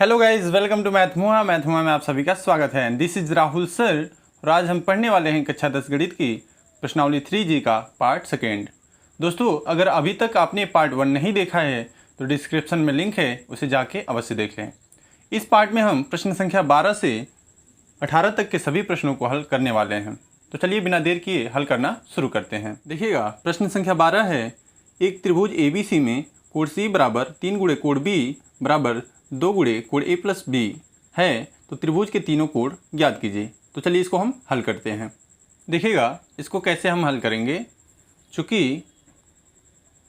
Hello guys, welcome to मैथमुआ में आप सभी का स्वागत है। दिस इज राहुल सर और आज हम पढ़ने वाले हैं कक्षा 10 गणित की प्रश्नावली 3G का पार्ट सेकेंड। दोस्तों, अगर अभी तक आपने पार्ट 1 नहीं देखा है तो डिस्क्रिप्शन में लिंक है, उसे जाके अवश्य देख लें। इस पार्ट में हम प्रश्न संख्या 12 से 18 तक के सभी प्रश्नों को हल करने वाले हैं। तो चलिए बिना देर किए हल करना शुरू करते हैं। देखिएगा, प्रश्न संख्या 12 है, एक त्रिभुज ABC में कोण C बराबर 3 गुणे कोण B बराबर 2 गुणे कोण A प्लस B है, तो त्रिभुज के तीनों कोण ज्ञात कीजिए। तो चलिए इसको हम हल करते हैं। देखिएगा, इसको कैसे हम हल करेंगे। चूँकि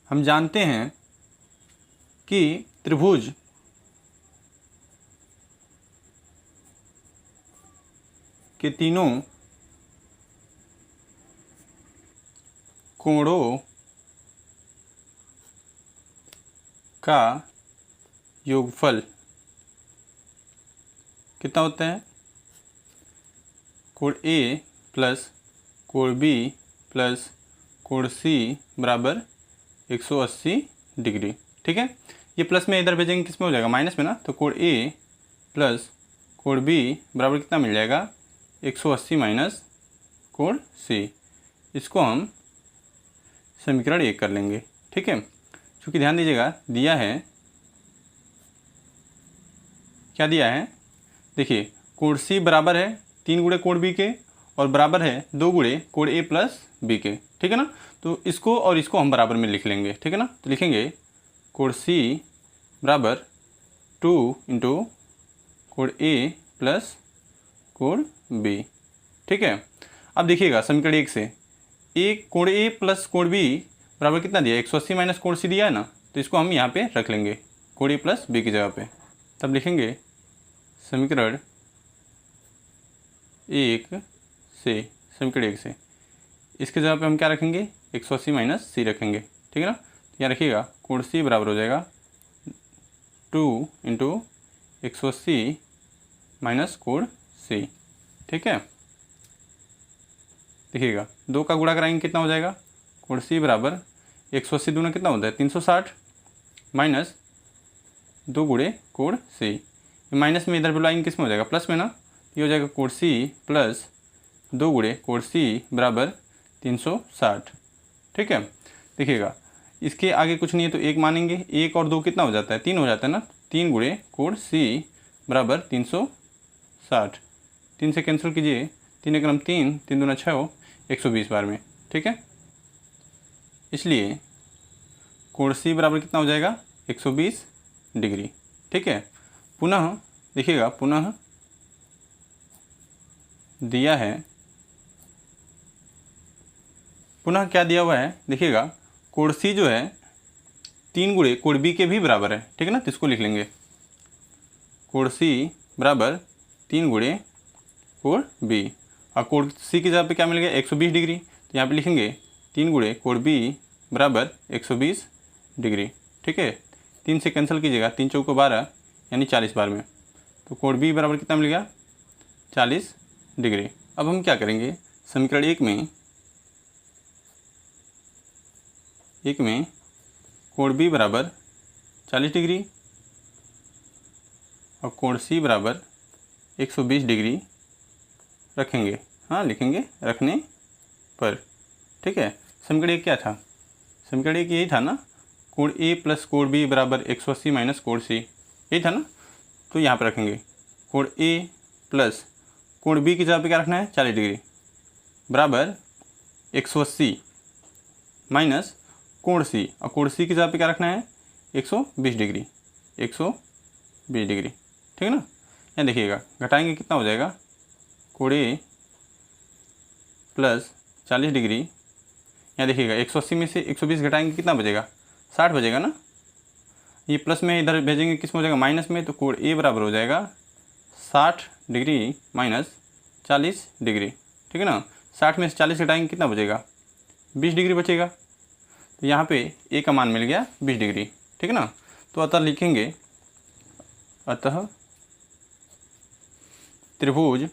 हम जानते हैं कि त्रिभुज के तीनों कोणों का योगफल कितना होता है, कोण A प्लस कोण B प्लस कोण C बराबर 180 डिग्री। ठीक है, ये प्लस में इधर भेजेंगे किस में हो जाएगा, माइनस में ना। तो कोण A प्लस कोण B बराबर कितना मिल जाएगा, 180 माइनस कोण C। इसको हम समीकरण 1 कर लेंगे। ठीक है, चूँकि ध्यान दीजिएगा दिया है, क्या दिया है, देखिए कोण C बराबर है 3 गुणे कोण B के और बराबर है 2 गुणे कोण A प्लस B के। ठीक है ना, तो इसको और इसको हम बराबर में लिख लेंगे। ठीक है ना, तो लिखेंगे कोण C बराबर 2 इंटू कोण A प्लस कोण B। ठीक है, अब देखिएगा समीकरण 1 से एक कोण A प्लस कोण B बराबर कितना दिया, 180 माइनस कोण C दिया है ना। तो इसको हम यहाँ पे रख लेंगे कोण A प्लस B की जगह पे। तब लिखेंगे समीकरण 1 से, समीकरण 1 से इसके जगह पे हम क्या रखेंगे, 180 माइनस C रखेंगे। ठीक है ना, तो यहाँ रखिएगा कोण C बराबर हो जाएगा 2 इंटू 180 माइनस कोण C। ठीक है, देखिएगा 2 का गुणा कराएंगे कितना हो जाएगा, कोण C बराबर 180 दूना कितना होता है 360 माइनस 2 गुणे कोण C। माइनस में इधर बुलाएंगे किस में हो जाएगा, प्लस में ना। ये हो जाएगा कोण C प्लस 2 गुणे कोण C बराबर 360। ठीक है, देखिएगा इसके आगे कुछ नहीं है तो 1 मानेंगे, 1 और 2 कितना हो जाता है, 3 हो जाता है ना। 3 गुणे कोण C बराबर 360, 3 से कैंसिल कीजिए, 3 एकम 3, 3 दूना 6, 120 बार में। ठीक है, इसलिए कोण C बराबर कितना हो जाएगा, 120 डिग्री। ठीक है, पुनः देखिएगा, पुनः दिया है, पुनः क्या दिया हुआ है, देखिएगा कोण C जो है 3 गुणे कोण B के भी बराबर है। ठीक है ना, तो इसको लिख लेंगे कोण C बराबर 3 गुणे कोण B और कोण C की जगह पे क्या मिल गया, 120 डिग्री। तो यहाँ पे लिखेंगे 3 गुणे कोण B बराबर 120 डिग्री। ठीक है, 3 से कैंसिल कीजिएगा, 3 चौको 12 यानी 40 बार में। तो कोण B बराबर कितना मिल गया, 40 डिग्री। अब हम क्या करेंगे, समीकरण 1 में कोण B बराबर 40 डिग्री और कोण C बराबर 120 डिग्री रखेंगे। हाँ, लिखेंगे रखने पर। ठीक है, समीकरण 1 क्या था, समीकरण 1 यही था ना, कोण A प्लस कोण B बराबर 180 माइनस कोण C, यही था ना। तो यहाँ पर रखेंगे कोण A प्लस कोण B की जगह पे क्या रखना है, 40 डिग्री बराबर 180 माइनस कोण C, और कोण C की जगह पे क्या रखना है, 120 डिग्री, 120 डिग्री। ठीक है ना, यहाँ देखिएगा घटाएंगे कितना हो जाएगा, कोण A प्लस 40 डिग्री, यहाँ देखिएगा 180 में से 120 घटाएंगे कितना बचेगा, 60 बचेगा ना। ये प्लस में इधर भेजेंगे किस में हो जाएगा, माइनस में। तो कोण A बराबर हो जाएगा 60 डिग्री माइनस 40 डिग्री। ठीक है ना, 60 में से 40 घटाएंगे कितना बचेगा, 20 डिग्री बचेगा। तो यहाँ पे A का मान मिल गया 20 डिग्री। ठीक है ना, तो अतः लिखेंगे, अतः त्रिभुज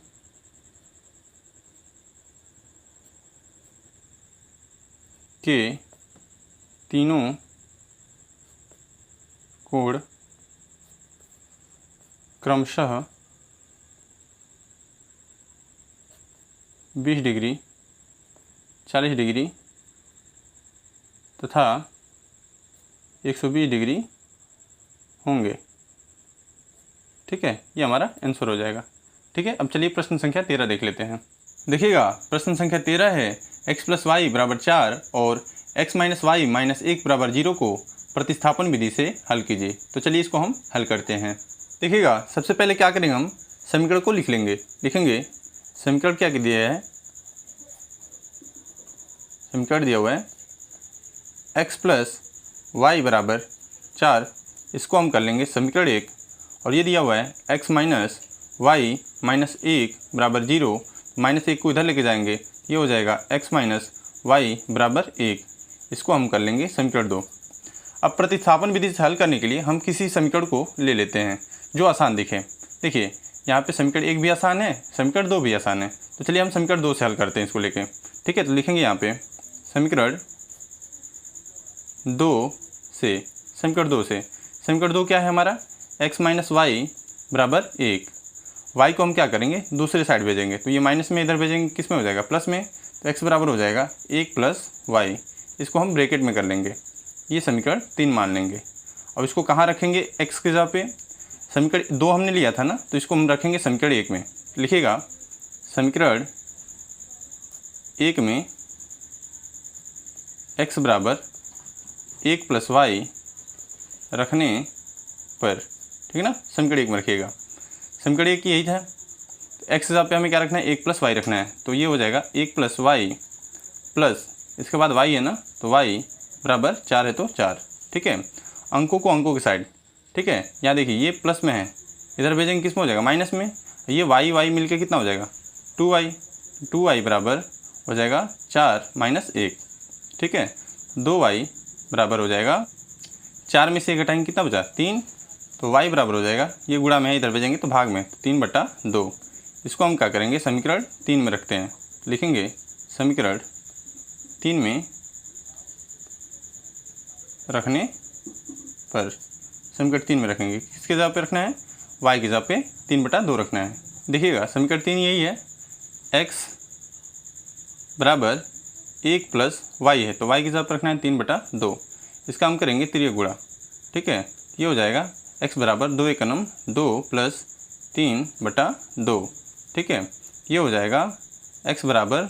के तीनों कोण क्रमशः 20 डिग्री, 40 डिग्री तथा 120 डिग्री होंगे। ठीक है, ये हमारा आंसर हो जाएगा। ठीक है, अब चलिए प्रश्न संख्या 13 देख लेते हैं। देखिएगा, प्रश्न संख्या 13 है x + y = 4 और x - y - 1 = 0 को प्रतिस्थापन विधि से हल कीजिए। तो चलिए इसको हम हल करते हैं। देखिएगा, सबसे पहले क्या करेंगे, हम समीकरण को लिखेंगे। समीकरण क्या दिया है, समीकरण दिया हुआ है x + y = 4, इसको हम कर लेंगे समीकरण 1। और ये दिया हुआ है x - y - 1 = 0, -1 को इधर लेके जाएंगे, ये हो जाएगा x - y = 1, इसको हम कर लेंगे समीकरण 2। अब प्रतिस्थापन विधि से हल करने के लिए हम किसी समीकरण को ले लेते हैं जो आसान दिखे। देखिए, यहाँ पे समीकरण 1 भी आसान है, समीकरण 2 भी आसान है। तो चलिए हम समीकरण 2 से हल करते हैं इसको लेके। ठीक है, तो लिखेंगे यहाँ पे समीकरण 2 से। समीकरण 2 क्या है हमारा, x - y = 1। y को हम क्या करेंगे, दूसरे साइड भेजेंगे, तो ये माइनस में इधर भेजेंगे, किस में हो जाएगा, प्लस में। तो x बराबर हो जाएगा 1 + y, इसको हम ब्रैकेट में कर लेंगे, ये समीकरण 3 मान लेंगे। अब इसको कहाँ रखेंगे, x के जगह पे। समीकरण 2 हमने लिया था ना, तो इसको हम रखेंगे समीकरण 1 में। लिखिएगा, समीकरण 1 में x बराबर 1 + y रखने पर, ठीक है ना, समीकरण 1 में रखिएगा। समीकरण 1 यही था, तो x जगह पे हमें क्या रखना है, 1 + y रखना है, तो ये हो जाएगा 1 + y प्लस इसके बाद y है ना, तो y बराबर 4 है, तो 4। ठीक है, अंकों को अंकों की साइड। ठीक है, यहाँ देखिए ये प्लस में है, इधर भेजेंगे किस में हो जाएगा, माइनस में। ये y मिलके कितना हो जाएगा, 2y बराबर हो जाएगा 4 - 1। ठीक है, 2y बराबर हो जाएगा 4 में से 1 घटाएंगे, कितना बचा, 3। तो y बराबर हो जाएगा, ये गुणा में है, इधर भेजेंगे तो भाग में, 3/2। इसको हम क्या करेंगे, समीकरण 3 में रखते हैं। लिखेंगे समीकरण 3 में रखने पर, समीकरण 3 में रखेंगे, किसके जगह पे रखना है, y की जगह पे 3/2 रखना है। देखिएगा, समीकरण 3 यही है, x बराबर 1 + y है, तो y की जगह पर रखना है 3/2। इसका हम करेंगे त्रिय गुणा। ठीक है, ये हो जाएगा x बराबर 2 × 2 + 3/2। ठीक है, ये हो जाएगा x बराबर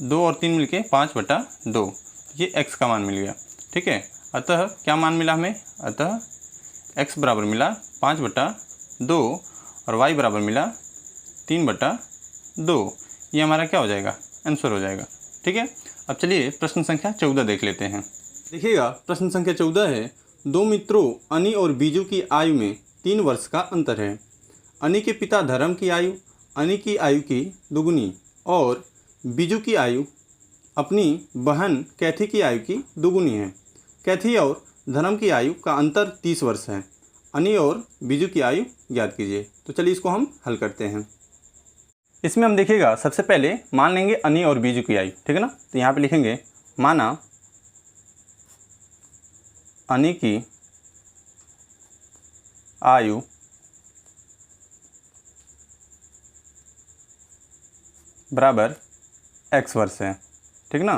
2 और 3 मिलके 5/2, ये x का मान मिल गया। ठीक है, अतः क्या मान मिला हमें, अतः x बराबर मिला 5/2 और y बराबर मिला 3/2। ये हमारा क्या हो जाएगा, आंसर हो जाएगा। ठीक है, अब चलिए प्रश्न संख्या 14 देख लेते हैं। देखिएगा, प्रश्न संख्या 14 है, 2 मित्रों अनी और बीजू की आयु में 3 वर्ष का अंतर है। अनी के पिता धर्म की आयु अनी की आयु की दुगुनी और बीजू की आयु अपनी बहन कैथी की आयु की दुगुनी है। कैथी और धर्म की आयु का अंतर 30 वर्ष है। अनी और बीजू की आयु ज्ञात कीजिए। तो चलिए इसको हम हल करते हैं। इसमें हम देखिएगा, सबसे पहले मान लेंगे अनी और बीजू की आयु। ठीक है ना, तो यहाँ पे लिखेंगे, माना अनी की आयु बराबर x वर्ष है। ठीक ना,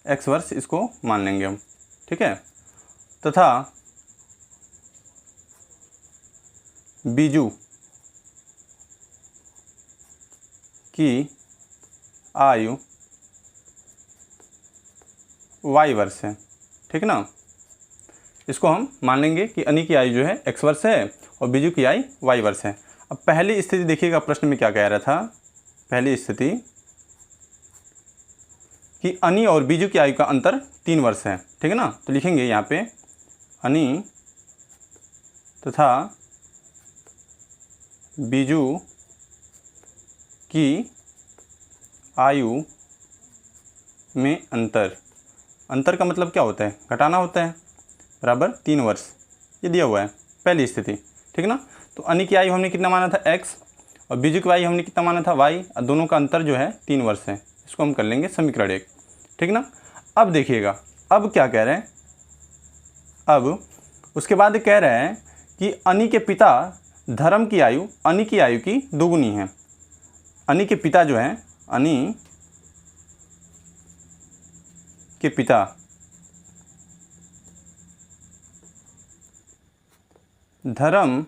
x वर्ष इसको मान लेंगे हम। ठीक है, तथा बीजू की आयु y वर्ष है। ठीक ना, इसको हम मान लेंगे कि अनी की आयु जो है x वर्ष है और बीजू की आयु y वर्ष है। अब पहली स्थिति देखिएगा, प्रश्न में क्या कह रहा था, पहली स्थिति कि अनी और बीजू की आयु का अंतर 3 वर्ष है। ठीक है ना, तो लिखेंगे यहाँ पे अनी तथा बीजू की आयु में अंतर का मतलब क्या होता है, घटाना होता है, बराबर 3 वर्ष, ये दिया हुआ है पहली स्थिति। ठीक है ना, तो अनी की आयु हमने कितना माना था, x, और बीजू की आयु हमने कितना माना था, y, और दोनों का अंतर जो है 3 वर्ष है। इसको हम कर लेंगे समीकरण 1। ठीक ना, अब देखिएगा, अब क्या कह रहे हैं, अब उसके बाद कह रहे हैं कि अनी के पिता धर्म की आयु अनी की आयु की दोगुनी है। अनी के पिता जो हैं, अनी के पिता धर्म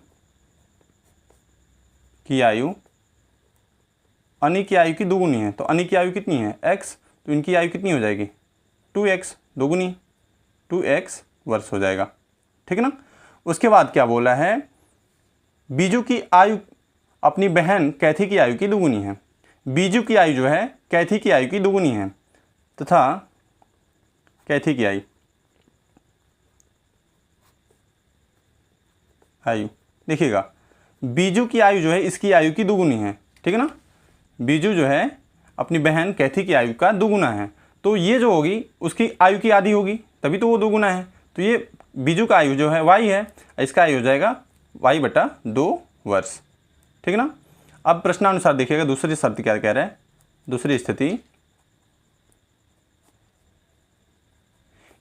की आयु अनी की आयु की दोगुनी है। तो अनी की आयु कितनी है? x, तो इनकी आयु कितनी हो जाएगी? 2x, दोगुनी 2x वर्ष हो जाएगा। ठीक है ना। उसके बाद क्या बोला है? बीजू की आयु अपनी बहन कैथी की आयु की दोगुनी है। बीजू की आयु जो है कैथी की आयु की दोगुनी है तथा कैथी की आयु देखिएगा, बीजू की आयु जो है इसकी आयु की दोगुनी है। ठीक है ना। बीजू जो है अपनी बहन कैथी की आयु का दोगुना है, तो ये जो होगी उसकी आयु की आधी होगी, तभी तो वो दोगुना है। तो ये बीजू का आयु जो है y है, इसका आयु हो जाएगा y/2 वर्ष। ठीक है ना। अब प्रश्नानुसार देखिएगा दूसरी शर्त क्या कह रहा है। दूसरी स्थिति,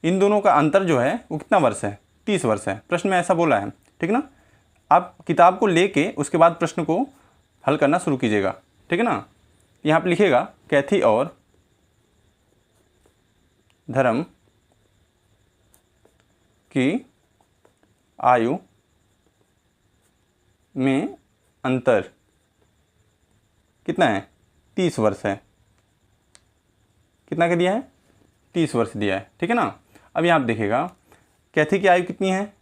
इन दोनों का अंतर जो है वो कितना वर्ष है? 30 वर्ष है। प्रश्न में ऐसा बोला है। ठीक है ना। आप किताब को लेके उसके बाद प्रश्न को हल करना शुरू कीजिएगा। ठीक है ना। यहाँ पे लिखिएगा कैथी और धर्म की आयु में अंतर कितना है? 30 वर्ष है। कितना का दिया है? 30 वर्ष दिया है। ठीक है ना। अब यहाँ पे देखिएगा कैथी की आयु कितनी है?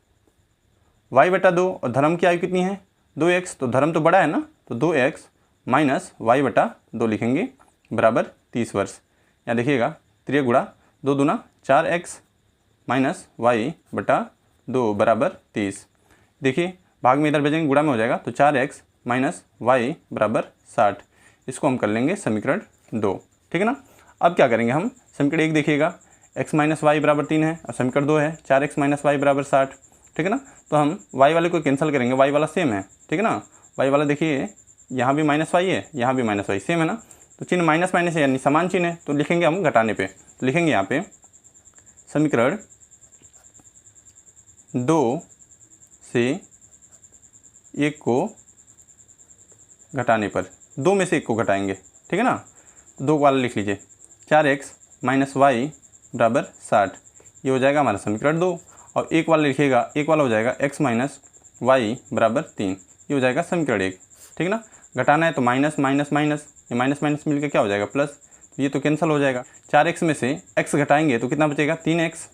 y/2 और धर्म की आयु कितनी है? 2x। तो धर्म तो बड़ा है ना, तो 2x माइनस y/2 लिखेंगे बराबर 30 वर्ष। यहाँ देखिएगा 3 गुणा 2 दूना 4x माइनस y/2 बराबर 30। देखिए भाग में इधर भेजेंगे, गुणा में हो जाएगा, तो 4x माइनस y बराबर 60। इसको हम कर लेंगे समीकरण 2। ठीक है ना। अब क्या करेंगे हम? समीकरण 1 देखिएगा, x माइनस वाई बराबर 3 है और समीकरण 2 है 4x माइनस वाई बराबर 60। ठीक है ना। तो हम y वाले को कैंसिल करेंगे, y वाला सेम है। ठीक है ना। y वाला देखिए यहाँ भी माइनस वाई है, यहाँ भी माइनस वाई, सेम है ना। तो चिन्ह माइनस माइनस है यानी समान चिन्ह है, तो लिखेंगे हम घटाने पे। तो लिखेंगे यहाँ पे समीकरण 2 से 1 को घटाने पर, 2 में से 1 को घटाएंगे। ठीक है ना। 2 वाला लिख लीजिए, 4x माइनस वाई बराबर 60, ये हो जाएगा हमारा समीकरण 2। और 1 वाला लिखिएगा, 1 वाला हो जाएगा x माइनस वाई बराबर 3, ये हो जाएगा समीकरण 1। ठीक है ना। घटाना है तो माइनस माइनस माइनस, ये माइनस माइनस मिलकर क्या हो जाएगा? प्लस। तो ये तो कैंसिल हो जाएगा। 4x में से x घटाएंगे तो कितना बचेगा? 3x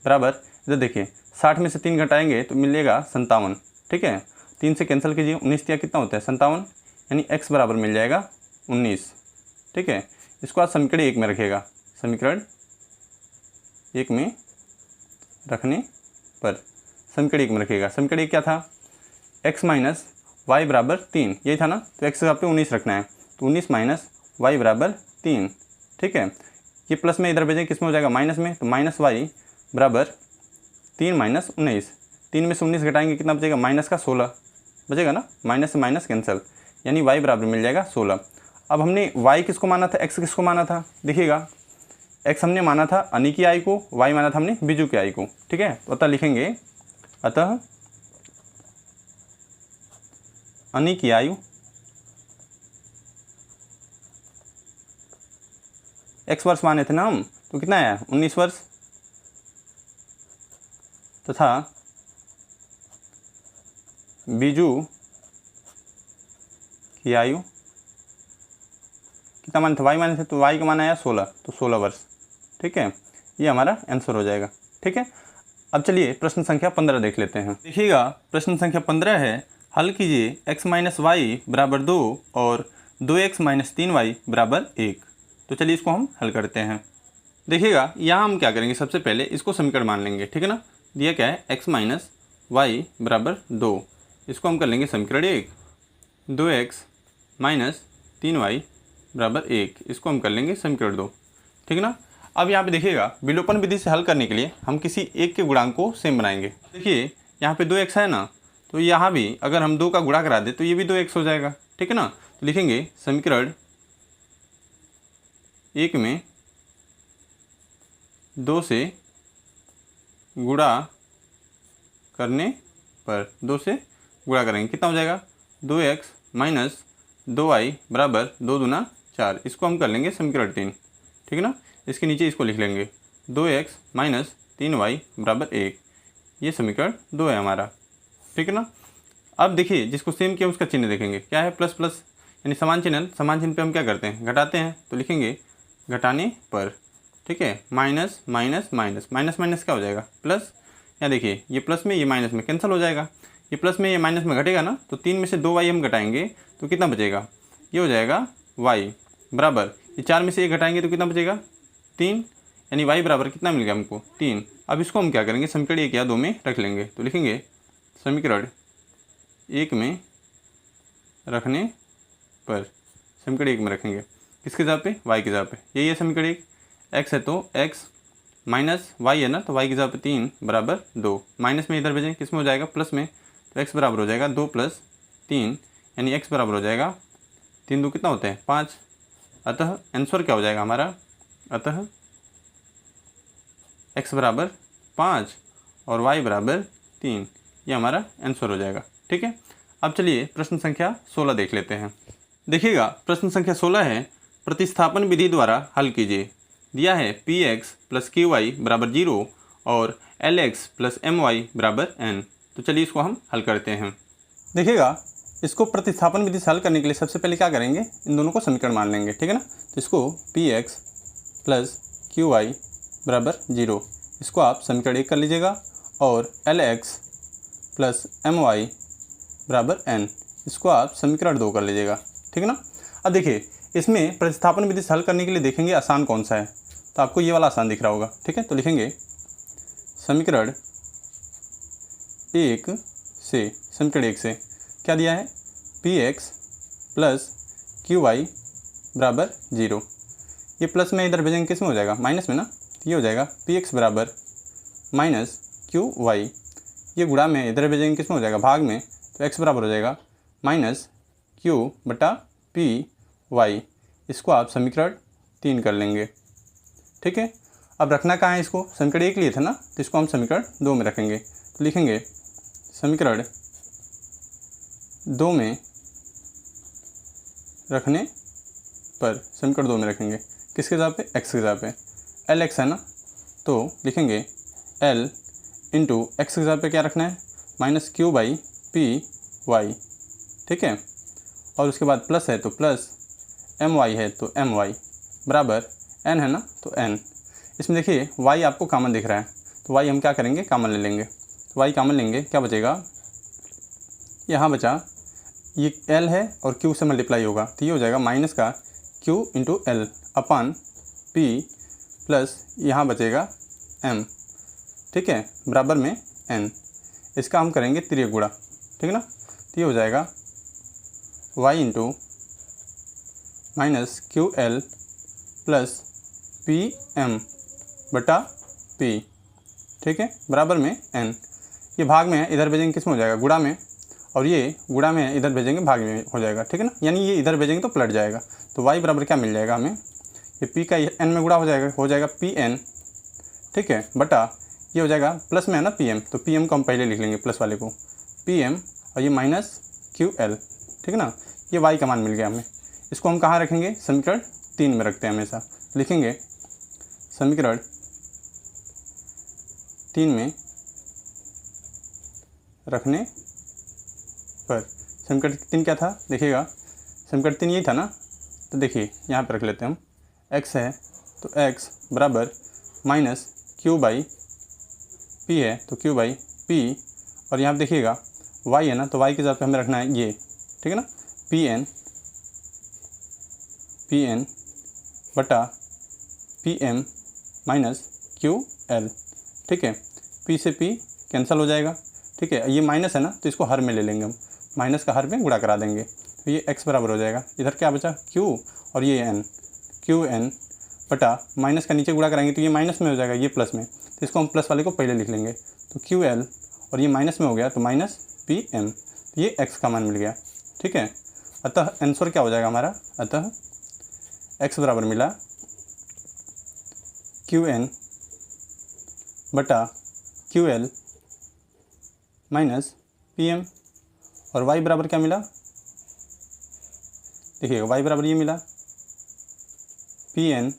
बराबर, इधर देखिए 60 में से 3 घटाएंगे तो मिलेगा 57। ठीक है। 3 से कैंसिल कीजिए, 19 या कितना होता है? 57, यानी x बराबर मिल जाएगा 19। ठीक है। इसको आप समीकरण 1 में रखिएगा। समीकरण 1 में रखने पर समीकरण 1 में रखिएगा। समीकरण 1 क्या था? x माइनस वाई बराबर 3, यही था ना। तो x जगह पे 19 रखना है, तो 19 माइनस वाई बराबर 3। ठीक है। ये प्लस में इधर भेजें, किस में हो जाएगा? माइनस में। तो माइनस वाई बराबर 3 माइनस 19, 3 में से 19 घटाएंगे कितना बचेगा? माइनस का 16 बचेगा ना। माइनस से माइनस कैंसिल, यानी y बराबर मिल जाएगा 16। अब हमने y किसको माना था, x किसको माना था? देखिएगा x हमने माना था अनी की आयु को, y माना था हमने बीजू की आयु को। ठीक है। तो अतः लिखेंगे, अतः अनी की आयु x वर्ष माने थे ना हम, तो कितना आया? 19 वर्ष। तथा बीजू की आयु कितना माने थे? y माने थे, तो y का मान आया 16, तो 16 वर्ष। ठीक है। ये हमारा आंसर हो जाएगा। ठीक है। अब चलिए प्रश्न संख्या 15 देख लेते हैं। देखिएगा प्रश्न संख्या 15 है, हल कीजिए x माइनस वाई बराबर 2 और 2x माइनस 3y बराबर 1। तो चलिए इसको हम हल करते हैं। देखिएगा यहाँ हम क्या करेंगे, सबसे पहले इसको समीकरण मान लेंगे। ठीक है ना। दिया क्या है? x माइनस वाई बराबर 2, इसको हम कर लेंगे समीकरण 1। 2x माइनस 3y बराबर 1, इसको हम कर लेंगे समीकरण 2। ठीक है ना। अब यहाँ पे देखिएगा विलोपन विधि से हल करने के लिए हम किसी एक के गुणांक को सेम बनाएंगे। देखिए यहाँ पे 2x है ना, तो यहाँ भी अगर हम 2 का गुणा करा दे तो ये भी 2x हो जाएगा। ठीक है ना। तो लिखेंगे समीकरण 1 में 2 से गुणा करने पर, 2 से गुणा करेंगे, कितना हो जाएगा 2x माइनस 2y बराबर 2 दूना 4। इसको हम कर लेंगे समीकरण 3, ठीक है ना। इसके नीचे इसको लिख लेंगे 2x माइनस 3y बराबर 1। ये समीकरण 2 है हमारा, ठीक है ना। अब देखिए जिसको सेम किया उसका चिन्ह देखेंगे, क्या है प्लस प्लस यानी समान चिन्ह पे हम क्या करते हैं घटाते हैं, तो लिखेंगे घटाने पर, ठीक है। Minus minus minus minus minus क्या हो जाएगा प्लस, यहाँ देखिए ये प्लस में ये माइनस में कैंसिल हो जाएगा, ये प्लस में ये माइनस में घटेगा ना, तो 3 में से 2y हम घटाएंगे तो कितना बचेगा, ये हो जाएगा y बराबर, ये 4 में से 1 घटाएंगे तो कितना बचेगा 3, यानी y बराबर कितना मिल गया हमको 3। अब इसको हम क्या करेंगे समीकरण 1 या 2 में रख लेंगे, तो लिखेंगे समीकरण 1 में रखने पर, समीकरण 1 में रखेंगे किसके जगह पे y की जगह पे, यही है समीकरण 1। x है तो x माइनस y है ना, तो y की जगह पे 3 बराबर 2, माइनस में इधर भेजें किस में हो जाएगा प्लस में, तो x बराबर हो जाएगा 2 + 3 यानी x बराबर हो जाएगा 3 2 कितना होते हैं 5। अतः आंसर क्या हो जाएगा हमारा, अतः x बराबर 5 और y बराबर 3, ये हमारा आंसर हो जाएगा, ठीक है। अब चलिए प्रश्न संख्या 16 देख लेते हैं। देखिएगा प्रश्न संख्या 16 है, प्रतिस्थापन विधि द्वारा हल कीजिए। दिया है px + qy बराबर 0 और lx + my बराबर n। तो चलिए इसको हम हल करते हैं। देखिएगा इसको प्रतिस्थापन विधि से हल करने के लिए सबसे पहले क्या करेंगे, इन दोनों को समीकरण मान लेंगे, ठीक है ना। तो इसको px + qy बराबर 0, इसको आप समीकरण 1 कर लीजिएगा, और lx + my बराबर n, इसको आप समीकरण 2 कर लीजिएगा, ठीक है ना। अब देखिए इसमें प्रतिस्थापन विधि से हल करने के लिए देखेंगे आसान कौन सा है, तो आपको ये वाला आसान दिख रहा होगा, ठीक है। तो लिखेंगे समीकरण 1 से, समीकरण 1 से क्या दिया है px + qy बराबर 0, ये प्लस में इधर भेजेंगे किस में हो जाएगा माइनस में ना, तो ये हो जाएगा px बराबर माइनस qy, ये गुणा में इधर भेजेंगे किस में हो जाएगा भाग में, तो x बराबर हो जाएगा माइनस q बटा पी वाई। इसको आप समीकरण 3 कर लेंगे, ठीक है। अब रखना कहाँ है इसको, समीकरण 1 लिए थे ना, तो इसको हम समीकरण 2 में रखेंगे। तो लिखेंगे समीकरण 2 में रखने पर, समीकरण 2 में रखेंगे किसके जगह पे, x की जगह पे, एल एक्स है ना, तो लिखेंगे l इंटू एक्स की जगह पे क्या रखना है minus q by P Y, ठीक है। और उसके बाद प्लस है तो प्लस एम वाई है तो एम वाई बराबर n है ना, तो n। इसमें देखिए y आपको कॉमन दिख रहा है, तो y हम क्या करेंगे कॉमन ले लेंगे, तो y कॉमन लेंगे क्या बचेगा, यहाँ बचा ये l है और q से मल्टीप्लाई होगा, तो ये हो जाएगा माइनस का q इंटू एल अपान p प्लस यहाँ बचेगा m, ठीक है, बराबर में n। इसका हम करेंगे तिर्यक गुणा, ठीक है ना, तो ये हो जाएगा y into minus Q L plus P M बटा पी, ठीक है, बराबर में n। ये भाग में है, इधर भेजेंगे किस में हो जाएगा गुणा में, और ये गुणा में है, इधर भेजेंगे भाग में हो जाएगा, ठीक है ना, यानी ये इधर भेजेंगे तो पलट जाएगा। तो y बराबर क्या मिल जाएगा हमें, ये p का n में गुणा हो जाएगा पी एन, ठीक है, बटा ये हो जाएगा प्लस में है ना पी एम, तो पी एम को हम पहले लिख लेंगे प्लस वाले को पी एम, और ये माइनस क्यू एल, ठीक है ना। ये y का मान मिल गया हमें, इसको हम कहाँ रखेंगे समीकरण 3 में रखते हैं हमेशा। लिखेंगे समीकरण 3 में रखने पर, समीकरण 3 क्या था देखिएगा, समीकरण 3 यही था ना, तो देखिए यहाँ पर रख लेते हैं हम, x है तो x बराबर माइनस क्यू बाई पी है तो क्यू बाई पी, और यहाँ पर देखिएगा y है ना, तो y के जगह पे हमें रखना है ये, ठीक है ना, पी एन बटा P M minus Q L, ठीक है, p से p कैंसिल हो जाएगा, ठीक है। ये माइनस है ना, तो इसको हर में ले लेंगे हम, माइनस का हर में गुणा करा देंगे, तो ये x बराबर हो जाएगा, इधर क्या बचा q और ये n, क्यू एन बटा माइनस का नीचे गुणा कराएंगे तो ये माइनस में हो जाएगा, ये प्लस में, तो इसको हम प्लस वाले को पहले लिख लेंगे, तो क्यू एल और ये माइनस में हो गया तो माइनस पी एम, तो ये x का मान मिल गया, ठीक है। अतः आंसर क्या हो जाएगा हमारा, अतः x बराबर मिला क्यू एन बटा Q L minus P M, और y बराबर क्या मिला, देखिएगा y बराबर ये मिला Pn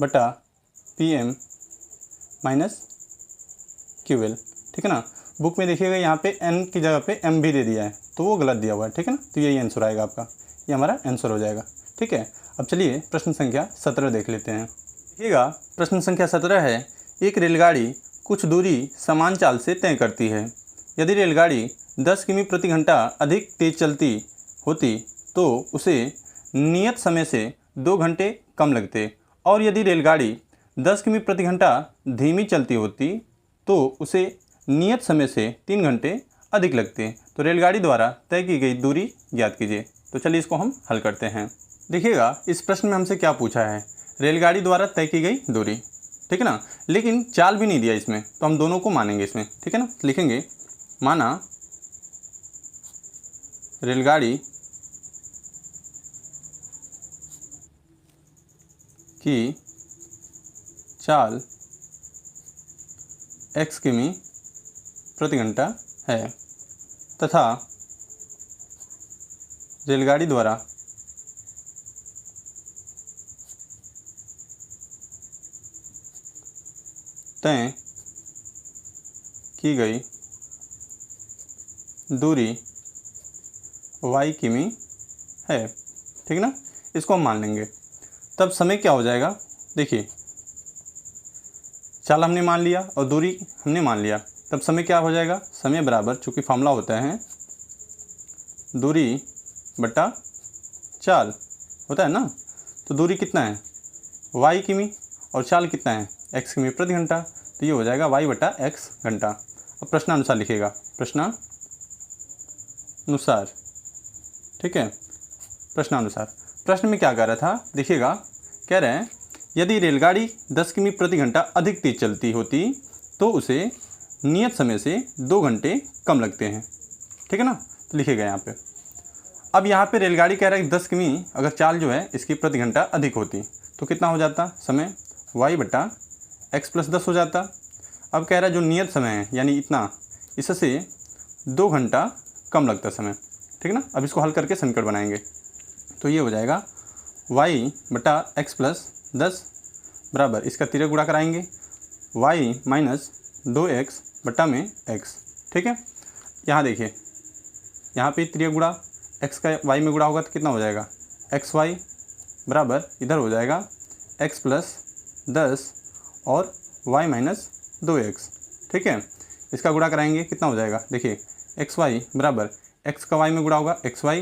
बटा Pm माइनस QL, ठीक है ना। बुक में देखिएगा यहाँ पे n की जगह पे m भी दे दिया है, तो वो गलत दिया हुआ है, ठीक है ना। तो यही आंसर आएगा आपका, ये हमारा आंसर हो जाएगा, ठीक है। अब चलिए प्रश्न संख्या 17 देख लेते हैं। देखिएगा प्रश्न संख्या 17 है, एक रेलगाड़ी कुछ दूरी समान चाल से तय करती है। यदि रेलगाड़ी 10 किमी प्रति घंटा अधिक तेज चलती होती तो उसे नियत समय से 2 घंटे कम लगते, और यदि रेलगाड़ी 10 किमी प्रति घंटा धीमी चलती होती तो उसे नियत समय से 3 घंटे अधिक लगते। तो रेलगाड़ी द्वारा तय की गई दूरी ज्ञात कीजिए। तो चलिए इसको हम हल करते हैं। देखिएगा इस प्रश्न में हमसे क्या पूछा है, रेलगाड़ी द्वारा तय की गई दूरी, ठीक है ना, लेकिन चाल भी नहीं दिया इसमें, तो हम दोनों को मानेंगे इसमें, ठीक है ना। लिखेंगे माना रेलगाड़ी की चाल x किमी प्रति घंटा है तथा रेलगाड़ी द्वारा तय की गई दूरी y किमी है, ठीक ना। इसको हम मान लेंगे। तब समय क्या हो जाएगा, देखिए चाल हमने मान लिया और दूरी हमने मान लिया, तब समय क्या हो जाएगा, समय बराबर, चूँकि फॉर्मूला होता है दूरी बटा चाल होता है ना, तो दूरी कितना है y किमी और चाल कितना है x किमी प्रति घंटा, तो ये हो जाएगा y बटा x घंटा। अब प्रश्नानुसार लिखेगा, प्रश्नानुसार, ठीक है। प्रश्नानुसार प्रश्न में क्या कह रहा था, देखिएगा कह रहे हैं यदि रेलगाड़ी 10 किमी प्रति घंटा अधिक तेज चलती होती तो उसे नियत समय से 2 घंटे कम लगते हैं, ठीक है ना। तो लिखेगा यहाँ पे। अब यहाँ पे रेलगाड़ी कह रहा है 10 किमी अगर चाल जो है इसकी प्रति घंटा अधिक होती तो कितना हो जाता, समय y बटा x प्लस 10 हो जाता। अब कह रहा है जो नियत समय है यानी इतना, इससे 2 घंटा कम लगता समय, ठीक ना। अब इसको हल करके समीकरण बनाएंगे, तो ये हो जाएगा y बटा x प्लस 10 बराबर, इसका तिर्यक गुणा कराएंगे y माइनस 2x बटा में x, ठीक है। यहाँ देखिए यहाँ पे तिर्यक गुणा x का y में गुणा होगा तो कितना हो जाएगा xy बराबर, इधर हो जाएगा x प्लस 10 और y माइनस 2x, ठीक है। इसका गुणा कराएंगे कितना हो जाएगा, देखिए xy बराबर x का y में गुणा होगा xy,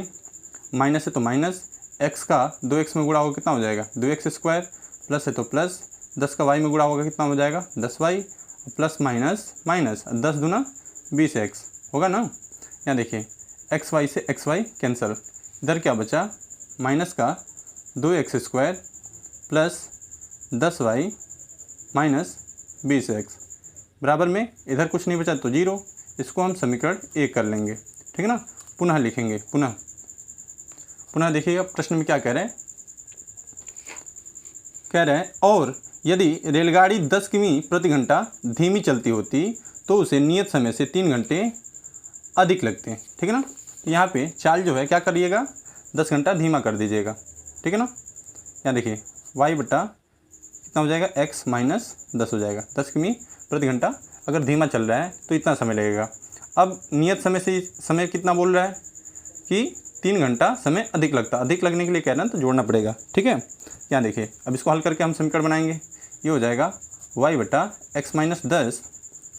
माइनस है तो माइनस, x का 2x में गुणा होगा कितना हो जाएगा 2x स्क्वायर, प्लस है तो प्लस, 10 का y में गुणा होगा कितना हो जाएगा 10y, प्लस माइनस माइनस 10 दूना 20x होगा ना। यहाँ देखिए xy से xy कैंसिल, इधर क्या बचा माइनस का 2x square plus 10y minus 20x बराबर में, इधर कुछ नहीं बचा तो 0। इसको हम समीकरण 1 कर लेंगे, ठीक है ना। पुनः लिखेंगे, पुनः देखिएगा प्रश्न में क्या कह रहे हैं, और यदि रेलगाड़ी 10 किमी प्रति घंटा धीमी चलती होती तो उसे नियत समय से 3 घंटे अधिक लगते हैं, ठीक है ना। यहाँ पे चाल जो है क्या करिएगा 10 घंटा धीमा कर दीजिएगा, ठीक है ना। यहाँ देखिए y बटा कितना हो जाएगा x माइनस 10 हो जाएगा, 10 किमी प्रति घंटा अगर धीमा चल रहा है तो इतना समय लगेगा। अब नियत समय से समय कितना बोल रहा है कि 3 घंटा समय अधिक लगता, अधिक लगने के लिए कह रहे हैं तो जोड़ना पड़ेगा, ठीक है। यहाँ देखिए अब इसको हल करके हम समीकरण बनाएंगे, ये हो जाएगा y बटा x माइनस 10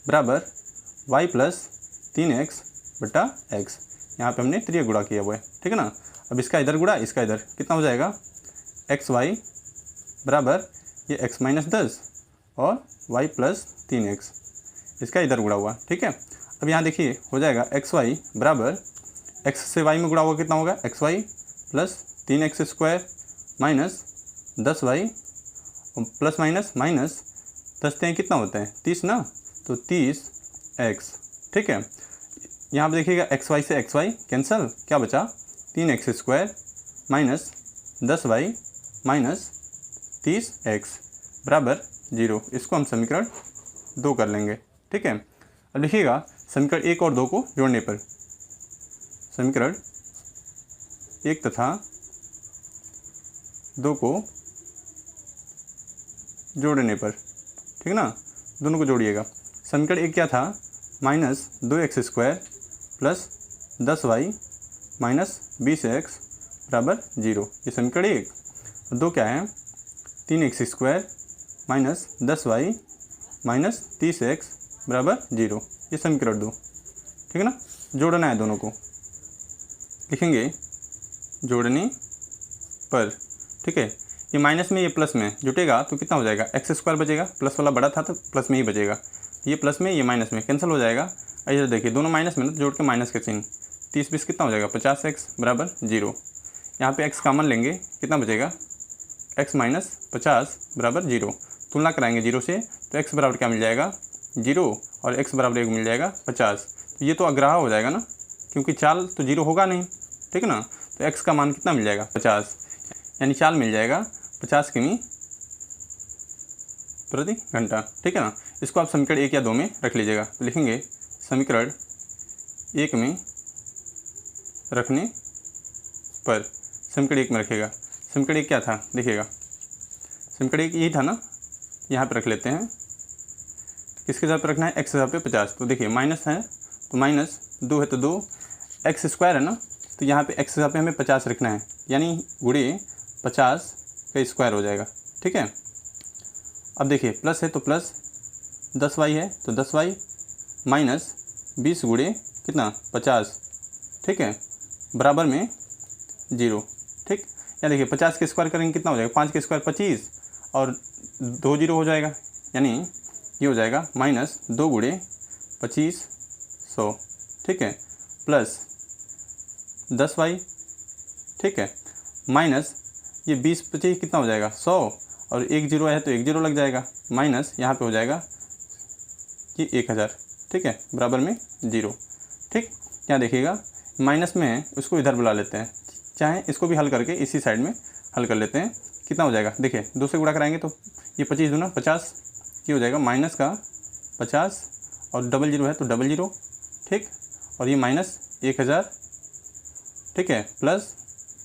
बराबर y प्लस 3x बटा x, यहाँ पे हमने त्रिय गुणा किया हुआ है, ठीक है ना। अब इसका इधर गुणा इसका इधर कितना हो जाएगा xy बराबर ये x माइनस 10 और y प्लस 3x, इसका इधर गुणा हुआ, ठीक है। अब यहाँ देखिए हो जाएगा xy बराबर x से y में गुणा हुआ कितना होगा xy plus 3x square minus 10y plus minus minus 10 से कितना होता है 30 ना, तो 30x, ठीक है। यहाँ पर देखिएगा xy से xy कैंसिल, क्या बचा 3x square minus 10y minus 30x बराबर 0। इसको हम समीकरण 2 कर लेंगे, ठीक है। अब लिखिएगा समीकरण 1 और 2 को जोड़ने पर, समीकरण 1 तथा 2 को जोड़ने पर, ठीक है ना, दोनों को जोड़िएगा। समीकरण 1 क्या था, -2x² plus 10y minus 20x बराबर 0, ये समीकरण 1। 2 क्या है, 3x² minus 10y minus 30x बराबर 0, ये समीकरण 2, ठीक है ना। जोड़ना है दोनों को, लिखेंगे जोड़ने पर, ठीक है। ये माइनस में ये प्लस में जुटेगा तो कितना हो जाएगा, x² बचेगा, प्लस वाला बड़ा था तो प्लस में ही बचेगा, ये प्लस में ये माइनस में कैंसिल हो जाएगा। ऐसे देखिए दोनों माइनस में ना, जोड़ के माइनस का चिन्ह, 30 20 कितना हो जाएगा, 50x बराबर 0। यहाँ पे x कॉमन लेंगे, कितना बचेगा, x माइनस 50 बराबर 0। तुलना कराएंगे 0 से तो x बराबर क्या मिल जाएगा, 0, और x बराबर 1 मिल जाएगा 50। तो ये तो अग्राह्य हो जाएगा ना, क्योंकि चाल तो 0 होगा नहीं, ठीक है ना। तो x का मान कितना मिल जाएगा, 50, यानी चाल मिल जाएगा 50 किमी प्रति घंटा, ठीक है ना। इसको आप समीकरण 1 या 2 में रख लीजिएगा। तो लिखेंगे समीकरण 1 में रखने पर, समीकरण 1 में रखेगा। समीकरण 1 क्या था, देखिएगा समीकरण 1 यही था ना, यहाँ पे रख लेते हैं। किसके हिसाब पे रखना है, x हिसाब पे 50। तो देखिए माइनस है तो माइनस, 2 है तो 2, x² है ना, तो यहाँ पे x हिसाब पे हमें 50 रखना है, यानी गुणे 50 का स्क्वायर हो जाएगा, ठीक है। अब देखिए प्लस है तो प्लस, 10y है तो 10y माइनस 20 गुणे कितना, 50, ठीक है, बराबर में 0, ठीक। या देखिए 50 के स्क्वायर करेंगे कितना हो जाएगा, 5 के स्क्वायर 25 और 2 0 हो जाएगा, यानी ये हो जाएगा -2 गुणे 2500, ठीक है, प्लस 10y, ठीक है, माइनस ये 20 25 कितना हो जाएगा, 100, और 1 0 है तो 1 0 लग जाएगा, माइनस यहाँ पे हो जाएगा ये 1000, ठीक है, बराबर में 0, ठीक। यहाँ देखिएगा माइनस में है, उसको इधर बुला लेते हैं, चाहे इसको भी हल करके इसी साइड में हल कर लेते हैं। कितना हो जाएगा, देखिए 2 से गुणा कराएंगे तो ये 25 दूना 50, ये हो जाएगा माइनस का 50, और डबल 0 है तो डबल 0, ठीक, और ये माइनस 1000, ठीक है, प्लस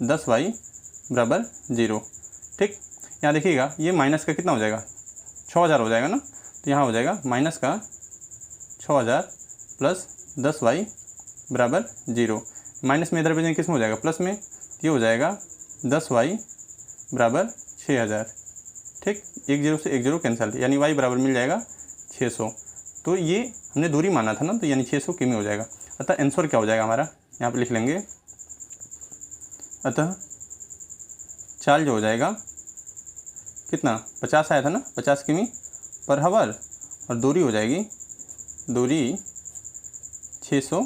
10y बराबर 0, ठीक। यहाँ देखिएगा ये माइनस का कितना हो जाएगा, 6000 हो जाएगा ना, तो यहाँ हो जाएगा माइनस का 6000 प्लस 10y बराबर 0। माइनस में इधर भेजेंगे किस में हो जाएगा, प्लस में, ये हो जाएगा 10y बराबर 6000, ठीक। 1 0 से 1 0 कैंसिल, यानी y बराबर मिल जाएगा 600। तो ये हमने दूरी माना था ना, तो यानी 600 किमी हो जाएगा। अतः आंसर क्या हो जाएगा हमारा, यहाँ पे लिख लेंगे, अतः चाल जो हो जाएगा कितना, 50 आया था ना, 50 किमी पर हावर, और दूरी हो जाएगी, दूरी 600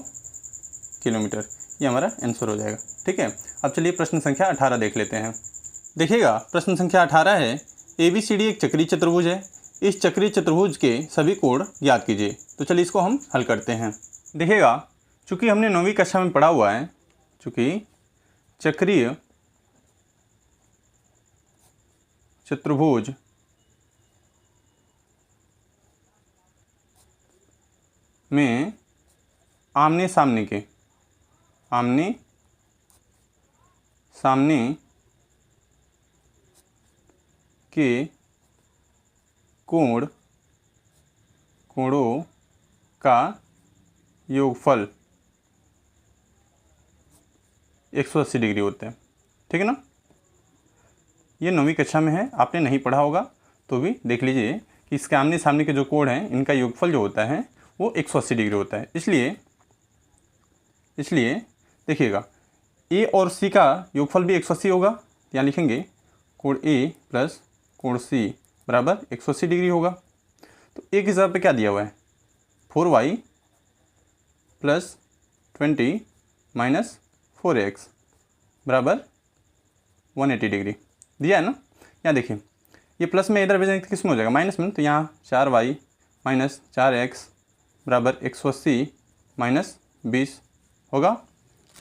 किलोमीटर, ये हमारा आंसर हो जाएगा, ठीक है। अब चलिए प्रश्न संख्या 18 देख लेते हैं। देखिएगा प्रश्न संख्या 18 है, ABCD एक चक्रीय चतुर्भुज है, इस चक्रीय चतुर्भुज के सभी कोण ज्ञात कीजिए। तो चलिए इसको हम हल करते हैं। देखिएगा चूँकि हमने 9वीं कक्षा में पढ़ा हुआ है, चूँकि चक्रीय चतुर्भुज में आमने सामने के कोणों का योगफल 180 डिग्री होता है, ठीक है ना। ये 9वीं कक्षा में है, आपने नहीं पढ़ा होगा तो भी देख लीजिए कि इसके आमने सामने के जो कोण हैं, इनका योगफल जो होता है वो 180 डिग्री होता है। इसलिए देखिएगा ए और सी का योगफल भी 180 होगा, यहाँ लिखेंगे कोण ए प्लस कोण सी बराबर 180 डिग्री होगा। तो एक हिसाब पे क्या दिया हुआ है, 4y प्लस 20 माइनस 4x बराबर 180 डिग्री दिया है ना। यहाँ देखिए ये प्लस में इधर भेजेंगे किस में हो जाएगा, माइनस में, तो यहाँ 4y माइनस 4x बराबर 180 माइनस 20 होगा।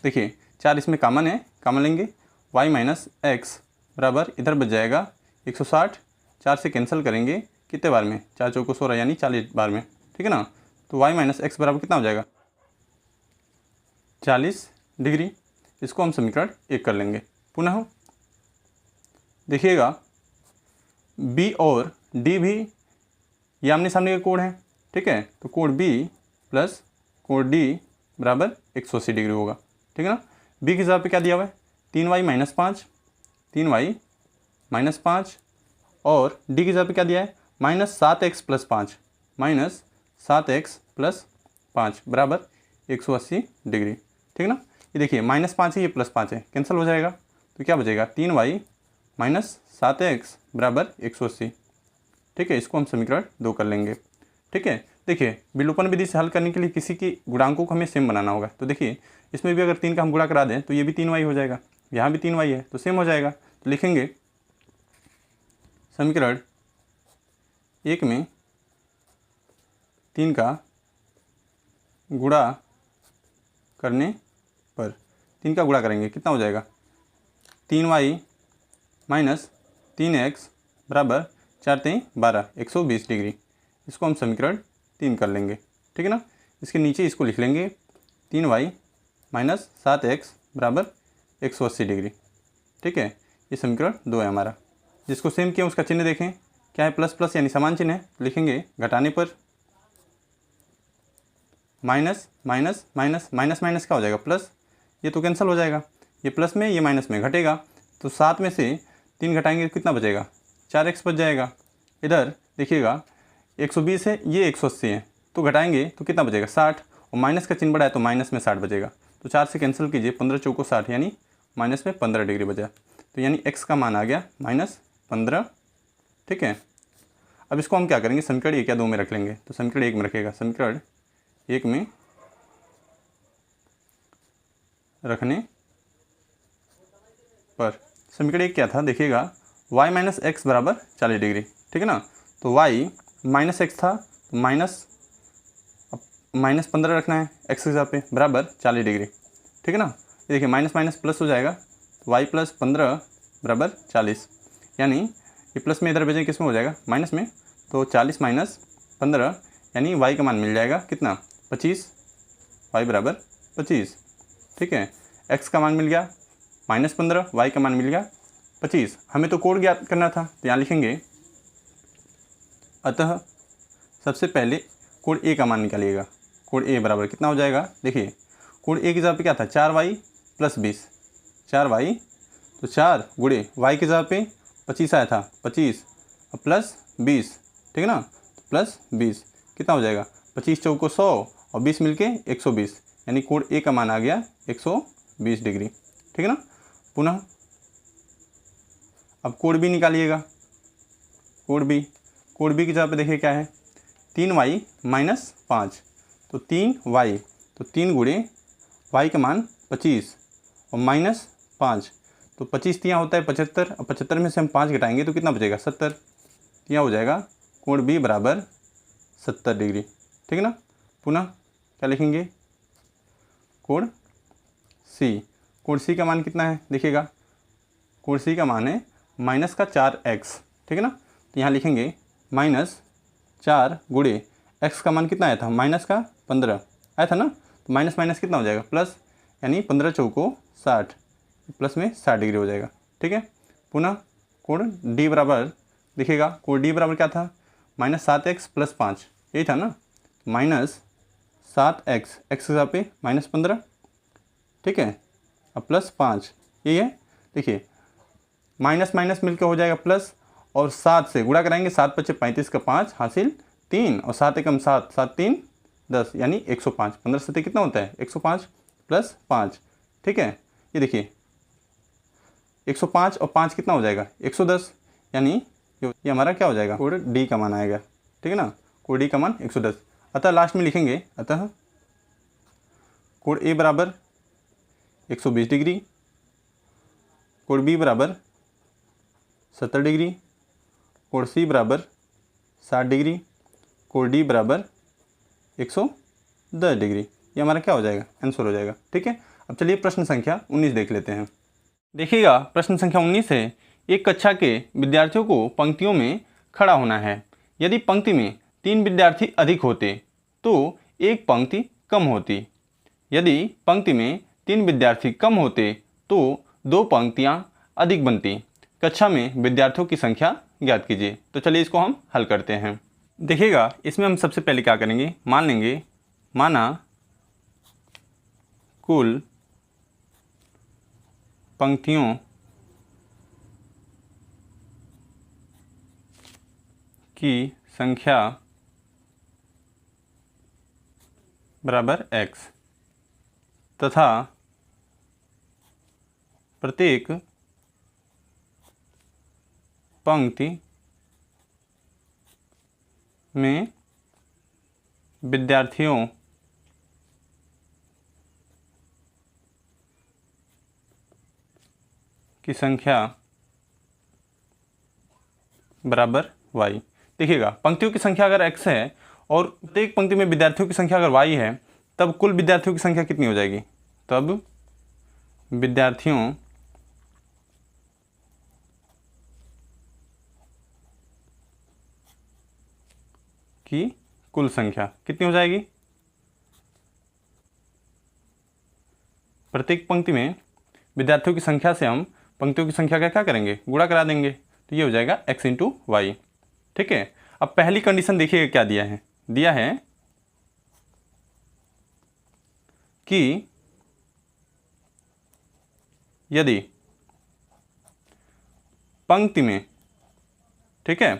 देखिए 4 इसमें कॉमन है, कॉमन लेंगे, y माइनस x बराबर इधर बच जाएगा 160, 4 से कैंसिल करेंगे कितने बार में, 4 चौको 16 यानी 40 बार में, ठीक है ना। तो y माइनस x बराबर कितना हो जाएगा, 40 डिग्री। इसको हम समीकरण 1 कर लेंगे। पुनः देखिएगा बी और डी भी ये आमने सामने के कोण हैं, ठीक है। तो कोण बी प्लस कोण डी बराबर 180 डिग्री होगा, ठीक है ना। बी के हिसाब पे क्या दिया हुआ है, 3y माइनस 5, 3y माइनस 5, और डी के हिसाब पे क्या दिया है, -7x प्लस 5, -7x प्लस 5 बराबर 180 डिग्री, ठीक है ना। ये देखिए -5 है, ये +5 है, कैंसिल हो जाएगा। तो क्या बचेगा, 3y माइनस 7x बराबर 180, ठीक है। इसको हम समीकरण 2 कर लेंगे, ठीक है। देखिए विलोपन विधि से हल करने के लिए किसी की गुणांकों को हमें सेम बनाना होगा। तो देखिए इसमें भी अगर 3 का हम गुणा करा दें तो ये भी 3y हो जाएगा, यहाँ भी 3y है, तो सेम हो जाएगा। तो लिखेंगे समीकरण 1 में 3 का गुणा करने पर, 3 का गुणा करेंगे कितना हो जाएगा, 3y माइनस 3x बराबर 4 3 12, 120 डिग्री। इसको हम समीकरण 3 कर लेंगे, ठीक है ना। इसके नीचे इसको लिख लेंगे 3y माइनस 7x बराबर 180 डिग्री, ठीक है। ये समीकरण 2 है हमारा। जिसको सेम किया उसका चिन्ह देखें, क्या है, प्लस प्लस यानी समान चिन्ह है। लिखेंगे घटाने पर minus minus minus minus minus क्या हो जाएगा, प्लस, ये तो कैंसिल हो जाएगा, ये प्लस में ये माइनस में घटेगा। तो 7 में से 3 घटाएंगे कितना बचेगा, 4x बच जाएगा। इधर देखिएगा 120 है, ये 180 है, तो घटाएंगे तो कितना बचेगा, 60, और माइनस का चिन्ह बढ़ा है तो माइनस में 60 बचेगा। तो 4 से कैंसिल कीजिए, 15 चौको 60 यानी माइनस में 15 डिग्री बचा। तो यानी x का मान आ गया -15, ठीक है। अब इसको हम क्या करेंगे, समीकरण 1 या 2 में रख लेंगे। तो समीकरण 1 में रखेगा, समीकरण 1 में रखने पर समीकरण 1 क्या था, देखिएगा y माइनस एक्स बराबर 40 डिग्री, ठीक है ना। तो y माइनस एक्स था, तो माइनस 15 रखना है x के हिसाब पे, बराबर 40 डिग्री, ठीक है ना। ये देखिए माइनस माइनस प्लस हो जाएगा, तो y प्लस 15 बराबर 40, यानी ये प्लस में इधर भेजें किस में हो जाएगा, माइनस में। तो 40 माइनस 15 यानी y का मान मिल जाएगा कितना, 25, y बराबर 25, ठीक है। x का मान मिल गया -15, y का मान मिल गया 25। हमें तो कोण ज्ञात करना था, तो यहाँ लिखेंगे अतः सबसे पहले कोण a का मान निकालिएगा। कोण a बराबर कितना हो जाएगा, देखिए कोण a के हिसाब पे क्या था, 4y प्लस 20, 4y, तो 4 गुणे y के हिसाब पे 25 आया था, 25 और प्लस 20, ठीक है ना। प्लस 20 कितना हो जाएगा, 25 चौको 100 और 20 मिलके 120, यानी कोण a का मान आ गया 120 डिग्री, ठीक है ना। पुनः अब कोण b निकालिएगा। कोण b की जगह पे देखिए क्या है, 3y माइनस 5, तो 3y, तो 3 गुणे y का मान 25 और माइनस 5, तो 25 यहाँ होता है 75, और 75 में से हम 5 घटाएंगे तो कितना बचेगा, 70। यहाँ हो जाएगा कोण b बराबर 70 डिग्री, ठीक है ना। पुनः क्या लिखेंगे, कोण c का मान कितना है, देखिएगा कोण c का मान है माइनस का 4x, ठीक है ना। तो यहाँ लिखेंगे -4 गुणे x का मान कितना आया था, माइनस का 15 आया था ना। तो माइनस माइनस कितना हो जाएगा, प्लस, यानी 15 चौको 60, प्लस में 60 डिग्री हो जाएगा, ठीक है। पुनः कोण d बराबर, देखिएगा कोण d बराबर क्या था, -7x प्लस 5, यही था ना, -7x, x के हिसाब पे -15, ठीक है, अब प्लस 5, यही है। देखिए माइनस माइनस मिलकर हो जाएगा प्लस, और 7 से गुणा कराएंगे, 7 × 5 = 35 का 5 हासिल 3, और 7 × 1 = 7, 7 × 3 = 10, यानी 105, 15 7 कितना होता है, 105 प्लस 5, ठीक है। ये देखिए 105 और 5 कितना हो जाएगा, 110, यानी ये हमारा क्या हो जाएगा, कोण डी का मान आएगा, ठीक है ना। कोण डी का मान 110। अतः लास्ट में लिखेंगे, अतः कोण ए बराबर 120 डिग्री, कोण बी बराबर 70 डिग्री, कोण सी बराबर 60 डिग्री, कोण डी बराबर 110 डिग्री। ये हमारा क्या हो जाएगा, आंसर हो जाएगा, ठीक है। अब चलिए प्रश्न संख्या 19 देख लेते हैं। देखिएगा प्रश्न संख्या 19 है, एक कक्षा के विद्यार्थियों को पंक्तियों में खड़ा होना है। यदि पंक्ति में 3 विद्यार्थी अधिक होते तो एक पंक्ति कम होती। यदि पंक्ति में 3 विद्यार्थी कम होते तो 2 पंक्तियाँ अधिक बनती। कक्षा में विद्यार्थियों की संख्या ज्ञात कीजिए। तो चलिए इसको हम हल करते हैं। देखिएगा, इसमें हम सबसे पहले क्या करेंगे, मान लेंगे, माना कुल पंक्तियों की संख्या बराबर x तथा प्रत्येक पंक्ति में विद्यार्थियों की संख्या बराबर y। देखिएगा, पंक्तियों की संख्या अगर x है और प्रत्येक पंक्ति में विद्यार्थियों की संख्या अगर y है, तब कुल विद्यार्थियों की संख्या कितनी हो जाएगी? तब विद्यार्थियों की कुल संख्या कितनी हो जाएगी? प्रत्येक पंक्ति में विद्यार्थियों की संख्या से हम पंक्तियों की संख्या का क्या करेंगे, गुणा करा देंगे। तो ये हो जाएगा x इंटू वाई। ठीक है। अब पहली कंडीशन देखिएगा क्या दिया है, दिया है कि यदि पंक्ति में, ठीक है,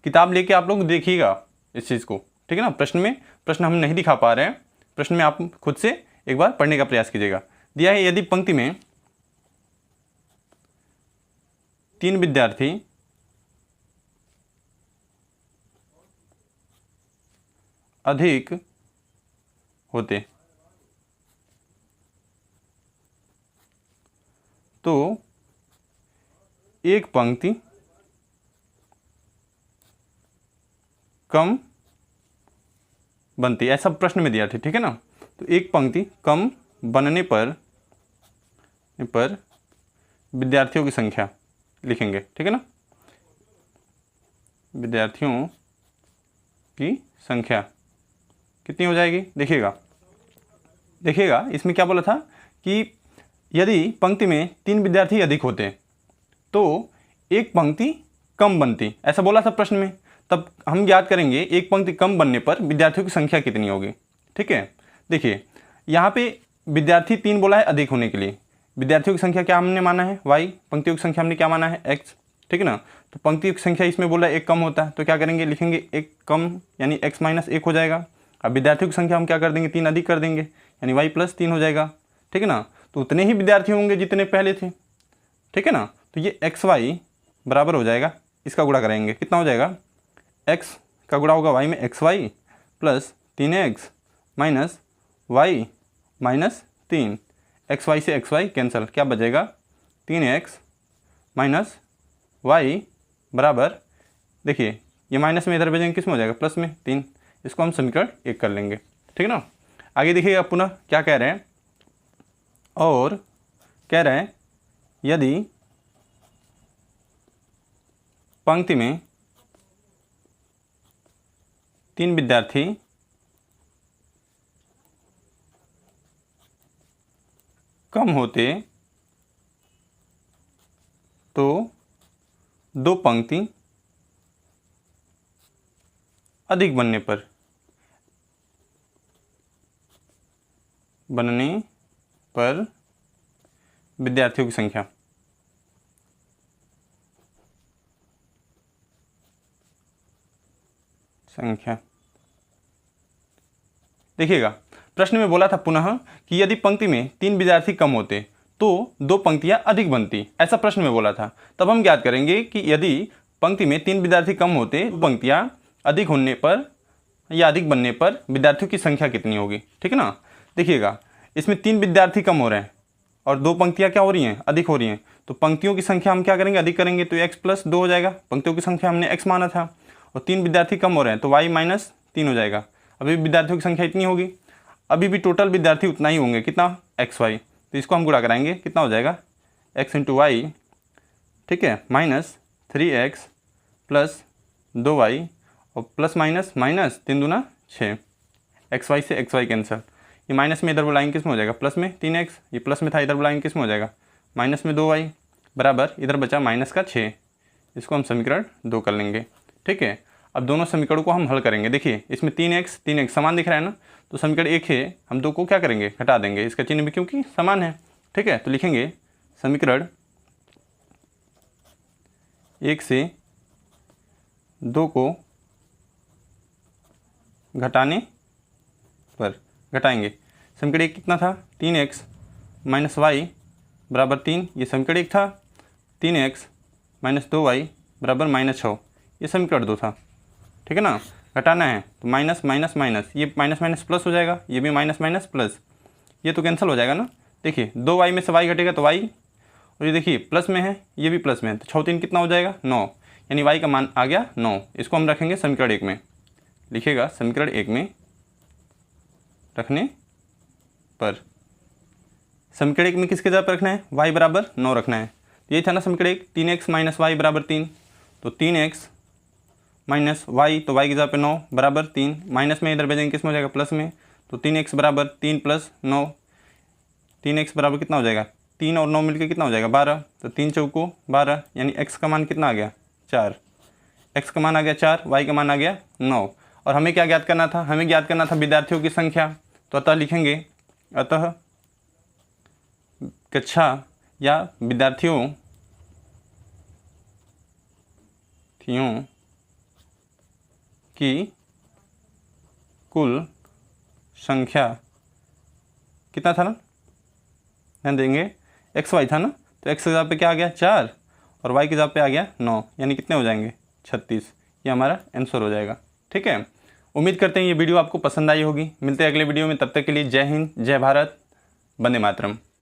किताब लेके आप लोग देखिएगा इस चीज़ को, ठीक है ना। प्रश्न हम नहीं दिखा पा रहे हैं, प्रश्न में आप खुद से एक बार पढ़ने का प्रयास कीजिएगा। दिया है यदि पंक्ति में 3 विद्यार्थी अधिक होते तो एक पंक्ति कम बनती, ऐसा प्रश्न में दिया था, ठीक है ना। तो एक पंक्ति कम बनने पर विद्यार्थियों की संख्या लिखेंगे, ठीक है ना। विद्यार्थियों की संख्या कितनी हो जाएगी? देखिएगा इसमें क्या बोला था कि यदि पंक्ति में 3 विद्यार्थी अधिक होते तो एक पंक्ति कम बनती, ऐसा बोला था प्रश्न में। तब हम ज्ञात करेंगे एक पंक्ति कम बनने पर विद्यार्थियों की संख्या कितनी होगी। ठीक है, देखिए यहाँ पे विद्यार्थी 3 बोला है अधिक होने के लिए, विद्यार्थियों की संख्या क्या हमने माना है y, पंक्तियों की संख्या हमने क्या माना है x, ठीक है ना। तो पंक्तियों की संख्या इसमें बोला एक कम होता है, तो क्या करेंगे, लिखेंगे एक कम यानी x माइनस 1 हो जाएगा। अब विद्यार्थियों की संख्या हम क्या कर देंगे, 3 अधिक कर देंगे यानी y प्लस 3 हो जाएगा, ठीक है ना। तो उतने ही विद्यार्थी होंगे जितने पहले थे, ठीक है ना। तो ये xy बराबर हो जाएगा, इसका गुणा करेंगे, कितना हो जाएगा, x का गुणा होगा y में xy plus 3x minus y minus 3, xy से xy कैंसिल, क्या बचेगा 3x माइनस y बराबर, देखिए ये माइनस में इधर भेजेंगे, किस में हो जाएगा, प्लस में 3। इसको हम समीकरण 1 कर लेंगे, ठीक है ना। आगे देखिएगा पुनः क्या कह रहे हैं, और कह रहे हैं यदि पंक्ति में 3 विद्यार्थी कम होते तो 2 पंक्ति अधिक बनने पर विद्यार्थियों की संख्या देखिएगा, प्रश्न में बोला था पुनः कि यदि पंक्ति में 3 विद्यार्थी कम होते तो 2 पंक्तियां अधिक बनती, ऐसा प्रश्न में बोला था। तब हम ज्ञात करेंगे कि यदि पंक्ति में 3 विद्यार्थी कम होते तो पंक्तियां अधिक होने पर या अधिक बनने पर विद्यार्थियों की संख्या कितनी होगी, ठीक है ना। देखिएगा इसमें 3 विद्यार्थी कम हो रहे हैं और 2 पंक्तियां क्या हो रही हैं, अधिक हो रही हैं। तो पंक्तियों की संख्या हम क्या करेंगे, अधिक करेंगे, तो x प्लस 2 हो जाएगा, पंक्तियों की संख्या हमने x माना था, और 3 विद्यार्थी कम हो रहे हैं तो y माइनस 3 हो जाएगा। अभी विद्यार्थियों की संख्या इतनी होगी, अभी भी टोटल विद्यार्थी उतना ही होंगे, कितना, xy। तो इसको हम गुणा कराएंगे, कितना हो जाएगा, x इंटू वाई, ठीक है, माइनस 3x प्लस 2y और प्लस माइनस माइनस 3 दूना 6, xy से xy कैंसिल, ये माइनस में इधर बुलाएंगे किस में हो जाएगा, प्लस में 3x, ये प्लस में था इधर बुलाएंगे किस में हो जाएगा, माइनस में 2y, बराबर इधर बचा माइनस का 6। इसको हम समीकरण 2 कर लेंगे। ठीक है, अब दोनों समीकरणों को हम हल करेंगे। देखिए इसमें 3x समान दिख रहा है ना, तो समीकरण 1 है, हम 2 को क्या करेंगे, घटा देंगे, इसका चिन्ह भी क्योंकि समान है। ठीक है, तो लिखेंगे समीकरण 1 से 2 को घटाने पर घटाएंगे। समीकरण 1 कितना था, 3x माइनस वाई बराबर 3, ये समीकरण 1 था। 3x माइनस 2y बराबर -6, ये समीकरण 2 था। ठीक है ना, घटाना है तो माइनस माइनस माइनस, ये माइनस माइनस प्लस हो जाएगा, ये भी माइनस माइनस प्लस, ये तो कैंसिल हो जाएगा ना। देखिए 2y में से y घटेगा तो y, और ये देखिए प्लस में है, ये भी प्लस में है, तो 6 3 कितना हो जाएगा 9, यानी y का मान आ गया 9। इसको हम रखेंगे समीकरण 1 में, लिखिएगा समीकरण 1 में रखने पर। समीकरण 1 में किसके जगह पर रखना है, y बराबर 9 रखना है। यही था ना समीकरण 1, 3x माइनस वाई बराबर 3, तो 3x माइनस वाई, तो y की जगह पे 9 बराबर 3, माइनस में इधर भेजेंगे किस में हो जाएगा, प्लस में, तो 3x बराबर 3 प्लस 9, 3x बराबर कितना हो जाएगा, 3 और 9 मिलकर कितना हो जाएगा 12, तो 3 चौको 12, यानी x का मान कितना आ गया 4, x का मान आ गया 4, y का मान आ गया 9। और हमें क्या ज्ञात करना था, हमें ज्ञात करना था विद्यार्थियों की संख्या, तो अतः लिखेंगे अतः कक्षा या विद्यार्थियों की कुल संख्या कितना था ना, ध्यान देंगे एक्स वाई था ना, तो एक्स की जगह पे क्या आ गया 4 और वाई की जगह पे आ गया 9, यानी कितने हो जाएंगे 36, ये हमारा आंसर हो जाएगा। ठीक है, उम्मीद करते हैं ये वीडियो आपको पसंद आई होगी। मिलते हैं अगले वीडियो में, तब तक के लिए जय हिंद, जय भारत, वंदे मातरम।